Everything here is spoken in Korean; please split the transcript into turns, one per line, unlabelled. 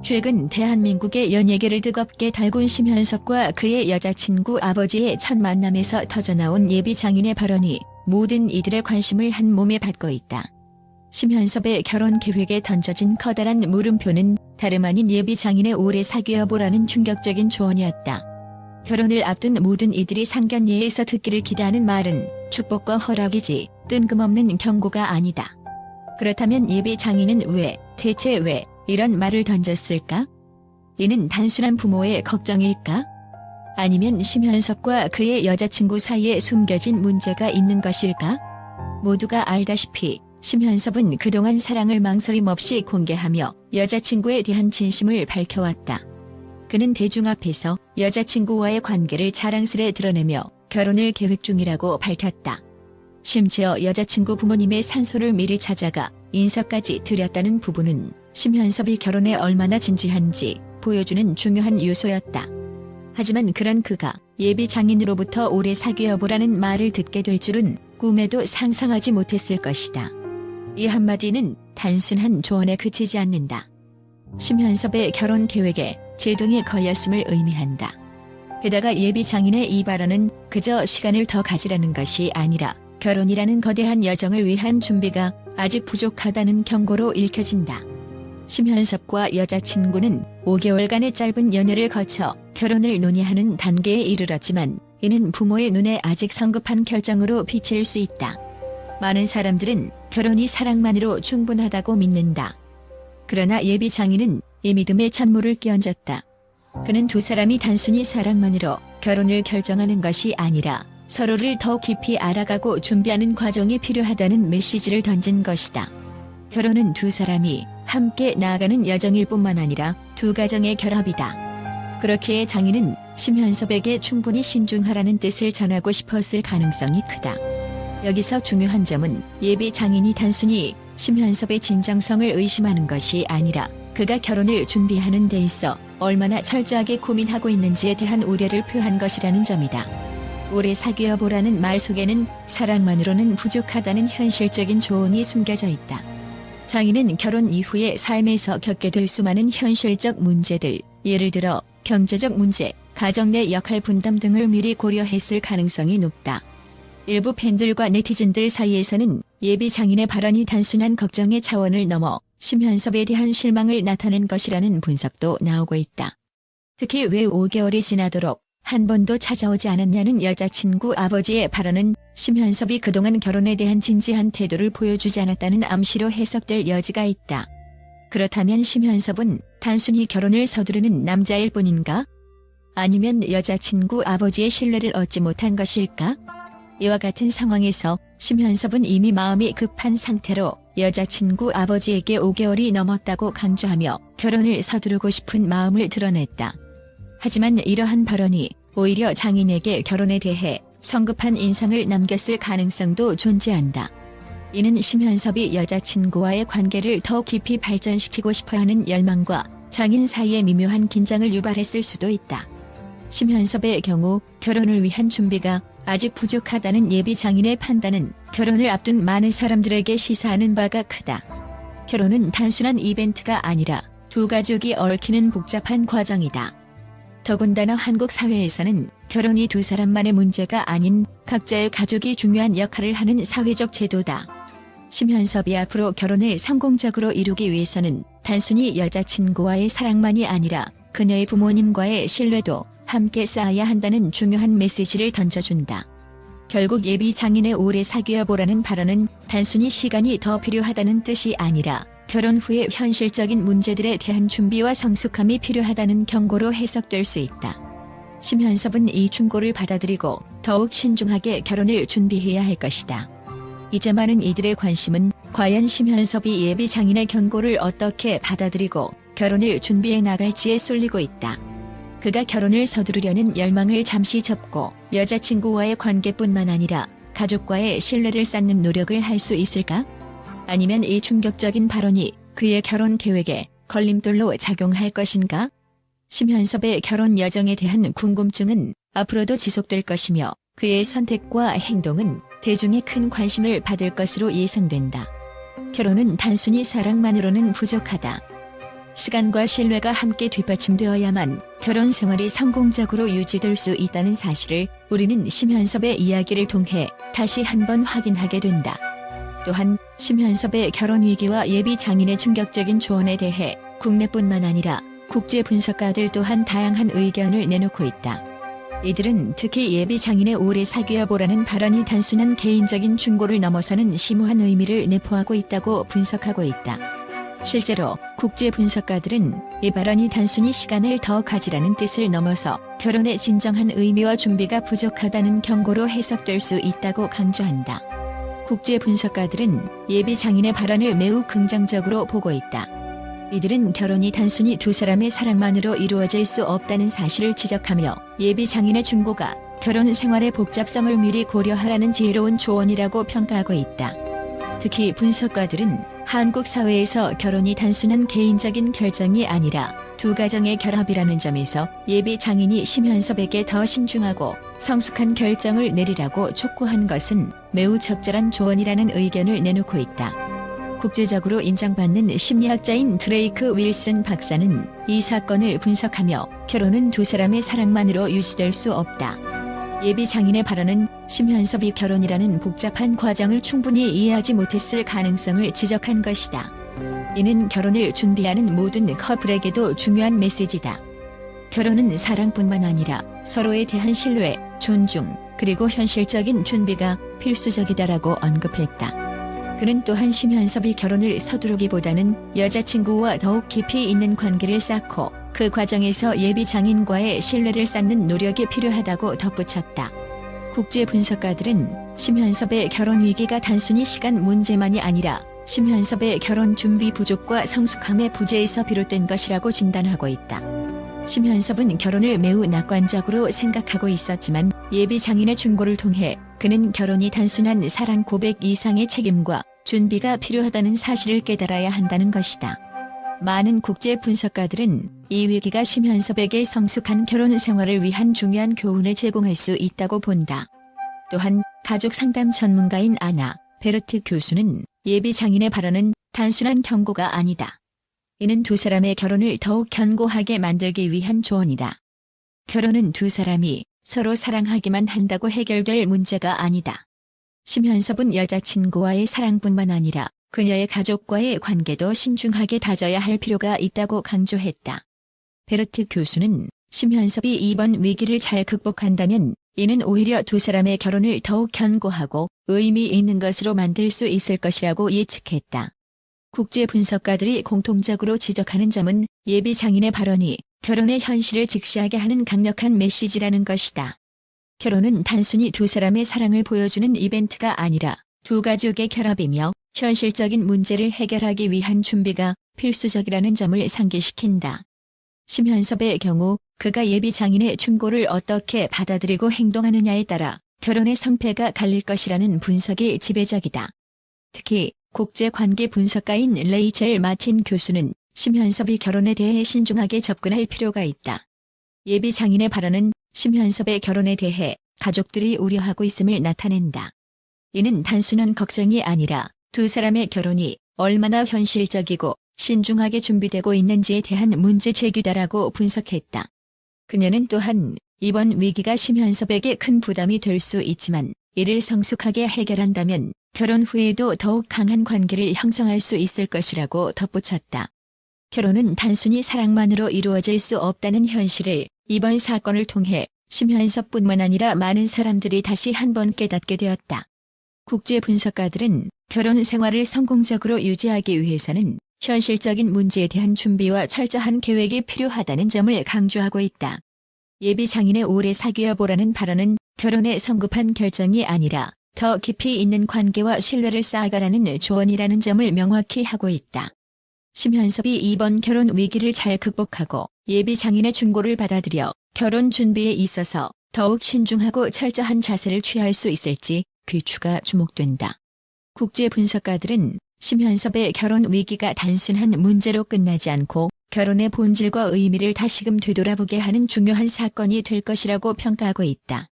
최근 대한민국의 연예계를 뜨겁게 달군 심현섭과 그의 여자친구 아버지의 첫 만남에서 터져나온 예비 장인의 발언이 모든 이들의 관심을 한 몸에 받고 있다. 심현섭의 결혼 계획에 던져진 커다란 물음표는 다름 아닌 예비 장인의 오래 사귀어보라는 충격적인 조언이었다. 결혼을 앞둔 모든 이들이 상견례에서 듣기를 기대하는 말은 축복과 허락이지 뜬금없는 경고가 아니다. 그렇다면 예비 장인은 대체 왜 이런 말을 던졌을까? 이는 단순한 부모의 걱정일까? 아니면 심현섭과 그의 여자친구 사이에 숨겨진 문제가 있는 것일까? 모두가 알다시피 심현섭은 그동안 사랑을 망설임 없이 공개하며 여자친구에 대한 진심을 밝혀왔다. 그는 대중 앞에서 여자친구와의 관계를 자랑스레 드러내며 결혼을 계획 중이라고 밝혔다. 심지어 여자친구 부모님의 산소를 미리 찾아가 인사까지 드렸다는 부분은 심현섭이 결혼에 얼마나 진지한지 보여주는 중요한 요소였다. 하지만 그런 그가 예비 장인으로부터 오래 사귀어보라는 말을 듣게 될 줄은 꿈에도 상상하지 못했을 것이다. 이 한마디는 단순한 조언에 그치지 않는다. 심현섭의 결혼 계획에 제동이 걸렸음을 의미한다. 게다가 예비 장인의 이 발언은 그저 시간을 더 가지라는 것이 아니라 결혼이라는 거대한 여정을 위한 준비가 아직 부족하다는 경고로 읽혀진다. 심현섭과 여자친구는 5개월간의 짧은 연애를 거쳐 결혼을 논의하는 단계에 이르렀지만 이는 부모의 눈에 아직 성급한 결정으로 비칠 수 있다. 많은 사람들은 결혼이 사랑만으로 충분하다고 믿는다. 그러나 예비 장인은 이 믿음에 찬물을 끼얹었다. 그는 두 사람이 단순히 사랑만으로 결혼을 결정하는 것이 아니라 서로를 더 깊이 알아가고 준비하는 과정이 필요하다는 메시지를 던진 것이다. 결혼은 두 사람이 함께 나아가는 여정일 뿐만 아니라 두 가정의 결합이다. 그렇기에 장인은 심현섭에게 충분히 신중하라는 뜻을 전하고 싶었을 가능성이 크다. 여기서 중요한 점은 예비 장인이 단순히 심현섭의 진정성을 의심하는 것이 아니라 그가 결혼을 준비하는 데 있어 얼마나 철저하게 고민하고 있는지에 대한 우려를 표한 것이라는 점이다. 오래 사귀어보라는 말 속에는 사랑만으로는 부족하다는 현실적인 조언이 숨겨져 있다. 장인은 결혼 이후의 삶에서 겪게 될 수많은 현실적 문제들, 예를 들어 경제적 문제, 가정 내 역할 분담 등을 미리 고려했을 가능성이 높다. 일부 팬들과 네티즌들 사이에서는 예비 장인의 발언이 단순한 걱정의 차원을 넘어 심현섭에 대한 실망을 나타낸 것이라는 분석도 나오고 있다. 특히 왜 5개월이 지나도록 한 번도 찾아오지 않았냐는 여자친구 아버지의 발언은 심현섭이 그동안 결혼에 대한 진지한 태도를 보여주지 않았다는 암시로 해석될 여지가 있다. 그렇다면 심현섭은 단순히 결혼을 서두르는 남자일 뿐인가? 아니면 여자친구 아버지의 신뢰를 얻지 못한 것일까? 이와 같은 상황에서 심현섭은 이미 마음이 급한 상태로 여자친구 아버지에게 5개월이 넘었다고 강조하며 결혼을 서두르고 싶은 마음을 드러냈다. 하지만 이러한 발언이 오히려 장인에게 결혼에 대해 성급한 인상을 남겼을 가능성도 존재한다. 이는 심현섭이 여자친구와의 관계를 더 깊이 발전시키고 싶어하는 열망과 장인 사이의 미묘한 긴장을 유발했을 수도 있다. 심현섭의 경우 결혼을 위한 준비가 아직 부족하다는 예비 장인의 판단은 결혼을 앞둔 많은 사람들에게 시사하는 바가 크다. 결혼은 단순한 이벤트가 아니라 두 가족이 얽히는 복잡한 과정이다. 더군다나 한국 사회에서는 결혼이 두 사람만의 문제가 아닌 각자의 가족이 중요한 역할을 하는 사회적 제도다. 심현섭이 앞으로 결혼을 성공적으로 이루기 위해서는 단순히 여자친구와의 사랑만이 아니라 그녀의 부모님과의 신뢰도 함께 쌓아야 한다는 중요한 메시지를 던져준다. 결국 예비 장인의 오래 사귀어보라는 발언은 단순히 시간이 더 필요하다는 뜻이 아니라 결혼 후의 현실적인 문제들에 대한 준비와 성숙함이 필요하다는 경고로 해석될 수 있다. 심현섭은 이 충고를 받아들이고 더욱 신중하게 결혼을 준비해야 할 것이다. 이제 많은 이들의 관심은 과연 심현섭이 예비 장인의 경고를 어떻게 받아들이고 결혼을 준비해 나갈지에 쏠리고 있다. 그가 결혼을 서두르려는 열망을 잠시 접고 여자친구와의 관계뿐만 아니라 가족과의 신뢰를 쌓는 노력을 할 수 있을까? 아니면 이 충격적인 발언이 그의 결혼 계획에 걸림돌로 작용할 것인가? 심현섭의 결혼 여정에 대한 궁금증은 앞으로도 지속될 것이며 그의 선택과 행동은 대중의 큰 관심을 받을 것으로 예상된다. 결혼은 단순히 사랑만으로는 부족하다. 시간과 신뢰가 함께 뒷받침되어야만 결혼 생활이 성공적으로 유지될 수 있다는 사실을 우리는 심현섭의 이야기를 통해 다시 한번 확인하게 된다. 또한 심현섭의 결혼 위기와 예비 장인의 충격적인 조언에 대해 국내뿐만 아니라 국제 분석가들 또한 다양한 의견을 내놓고 있다. 이들은 특히 예비 장인의 오래 사귀어 보라는 발언이 단순한 개인적인 충고를 넘어서는 심오한 의미를 내포하고 있다고 분석하고 있다. 실제로 국제 분석가들은 이 발언이 단순히 시간을 더 가지라는 뜻을 넘어서 결혼의 진정한 의미와 준비가 부족하다는 경고로 해석될 수 있다고 강조한다. 국제 분석가들은 예비 장인의 발언을 매우 긍정적으로 보고 있다. 이들은 결혼이 단순히 두 사람의 사랑만으로 이루어질 수 없다는 사실을 지적하며 예비 장인의 충고가 결혼 생활의 복잡성을 미리 고려하라는 지혜로운 조언이라고 평가하고 있다. 특히 분석가들은 한국 사회에서 결혼이 단순한 개인적인 결정이 아니라 두 가정의 결합이라는 점에서 예비 장인이 심현섭에게 더 신중하고 성숙한 결정을 내리라고 촉구한 것은 매우 적절한 조언이라는 의견을 내놓고 있다. 국제적으로 인정받는 심리학자인 드레이크 윌슨 박사는 이 사건을 분석하며 결혼은 두 사람의 사랑만으로 유지될 수 없다. 예비 장인의 발언은 심현섭이 결혼이라는 복잡한 과정을 충분히 이해하지 못했을 가능성을 지적한 것이다. 이는 결혼을 준비하는 모든 커플에게도 중요한 메시지다. 결혼은 사랑뿐만 아니라 서로에 대한 신뢰, 존중, 그리고 현실적인 준비가 필수적이다라고 언급했다. 그는 또한 심현섭이 결혼을 서두르기보다는 여자친구와 더욱 깊이 있는 관계를 쌓고 그 과정에서 예비 장인과의 신뢰를 쌓는 노력이 필요하다고 덧붙였다. 국제 분석가들은 심현섭의 결혼 위기가 단순히 시간 문제만이 아니라 심현섭의 결혼 준비 부족과 성숙함의 부재에서 비롯된 것이라고 진단하고 있다. 심현섭은 결혼을 매우 낙관적으로 생각하고 있었지만 예비 장인의 충고를 통해 그는 결혼이 단순한 사랑 고백 이상의 책임과 준비가 필요하다는 사실을 깨달아야 한다는 것이다. 많은 국제 분석가들은 이 위기가 심현섭에게 성숙한 결혼 생활을 위한 중요한 교훈을 제공할 수 있다고 본다. 또한 가족 상담 전문가인 아나 베르트 교수는 예비 장인의 발언은 단순한 경고가 아니다. 이는 두 사람의 결혼을 더욱 견고하게 만들기 위한 조언이다. 결혼은 두 사람이 서로 사랑하기만 한다고 해결될 문제가 아니다. 심현섭은 여자친구와의 사랑뿐만 아니라 그녀의 가족과의 관계도 신중하게 다져야 할 필요가 있다고 강조했다. 베르트 교수는 심현섭이 이번 위기를 잘 극복한다면 이는 오히려 두 사람의 결혼을 더욱 견고하고 의미 있는 것으로 만들 수 있을 것이라고 예측했다. 국제 분석가들이 공통적으로 지적하는 점은 예비 장인의 발언이 결혼의 현실을 직시하게 하는 강력한 메시지라는 것이다. 결혼은 단순히 두 사람의 사랑을 보여주는 이벤트가 아니라 두 가족의 결합이며 현실적인 문제를 해결하기 위한 준비가 필수적이라는 점을 상기시킨다. 심현섭의 경우 그가 예비 장인의 충고를 어떻게 받아들이고 행동하느냐에 따라 결혼의 성패가 갈릴 것이라는 분석이 지배적이다. 특히 국제관계 분석가인 레이첼 마틴 교수는 심현섭이 결혼에 대해 신중하게 접근할 필요가 있다. 예비 장인의 발언은 심현섭의 결혼에 대해 가족들이 우려하고 있음을 나타낸다. 이는 단순한 걱정이 아니라 두 사람의 결혼이 얼마나 현실적이고 신중하게 준비되고 있는지에 대한 문제 제기다라고 분석했다. 그녀는 또한 이번 위기가 심현섭에게 큰 부담이 될 수 있지만 이를 성숙하게 해결한다면 결혼 후에도 더욱 강한 관계를 형성할 수 있을 것이라고 덧붙였다. 결혼은 단순히 사랑만으로 이루어질 수 없다는 현실을 이번 사건을 통해 심현섭뿐만 아니라 많은 사람들이 다시 한번 깨닫게 되었다. 국제 분석가들은 결혼 생활을 성공적으로 유지하기 위해서는 현실적인 문제에 대한 준비와 철저한 계획이 필요하다는 점을 강조하고 있다. 예비 장인의 오래 사귀어 보라는 발언은 결혼의 성급한 결정이 아니라 더 깊이 있는 관계와 신뢰를 쌓아가라는 조언이라는 점을 명확히 하고 있다. 심현섭이 이번 결혼 위기를 잘 극복하고 예비 장인의 충고를 받아들여 결혼 준비에 있어서 더욱 신중하고 철저한 자세를 취할 수 있을지 귀추가 주목된다. 국제 분석가들은 심현섭의 결혼 위기가 단순한 문제로 끝나지 않고 결혼의 본질과 의미를 다시금 되돌아보게 하는 중요한 사건이 될 것이라고 평가하고 있다.